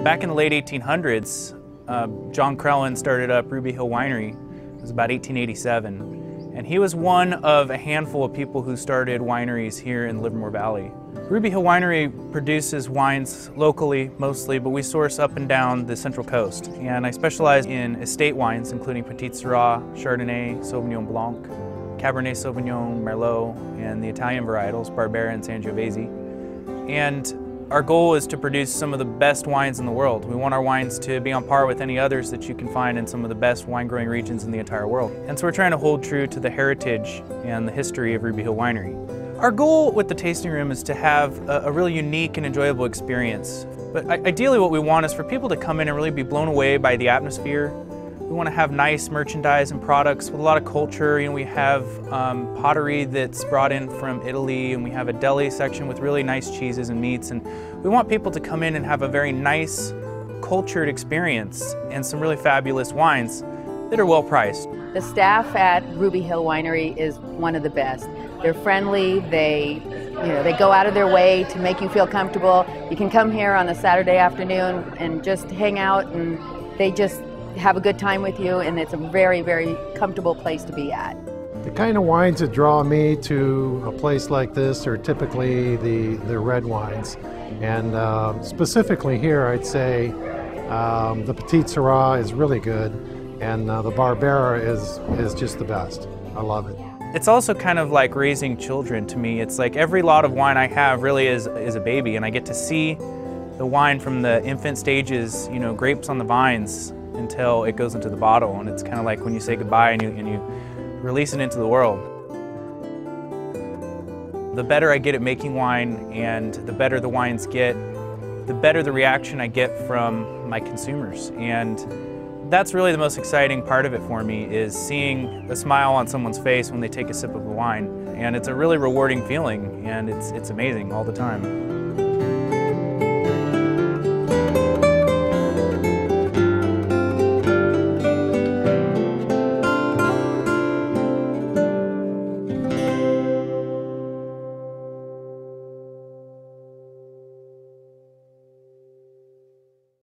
Back in the late 1800s, John Crellin started up Ruby Hill Winery. It was about 1887. And he was one of a handful of people who started wineries here in the Livermore Valley. Ruby Hill Winery produces wines locally mostly, but we source up and down the Central Coast. And I specialize in estate wines, including Petit Syrah, Chardonnay, Sauvignon Blanc, Cabernet Sauvignon, Merlot, and the Italian varietals, Barbera and Sangiovese. And our goal is to produce some of the best wines in the world. We want our wines to be on par with any others that you can find in some of the best wine growing regions in the entire world. And so we're trying to hold true to the heritage and the history of Ruby Hill Winery. Our goal with the tasting room is to have a really unique and enjoyable experience. But ideally what we want is for people to come in and really be blown away by the atmosphere. We want to have nice merchandise and products with a lot of culture. You know, we have pottery that's brought in from Italy, and we have a deli section with really nice cheeses and meats. And we want people to come in and have a very nice, cultured experience and some really fabulous wines that are well priced. The staff at Ruby Hill Winery is one of the best. They're friendly. They go out of their way to make you feel comfortable. You can come here on a Saturday afternoon and just hang out, and they just have a good time with you, and it's a very, very comfortable place to be at. The kind of wines that draw me to a place like this are typically the red wines. And specifically here, I'd say the Petit Syrah is really good, and the Barbera is just the best. I love it. It's also kind of like raising children to me. It's like every lot of wine I have really is a baby, and I get to see the wine from the infant stages, you know, grapes on the vines, until it goes into the bottle, and it's kind of like when you say goodbye and you release it into the world. The better I get at making wine and the better the wines get, the better the reaction I get from my consumers. And that's really the most exciting part of it for me, is seeing a smile on someone's face when they take a sip of the wine. And it's a really rewarding feeling, and it's amazing all the time.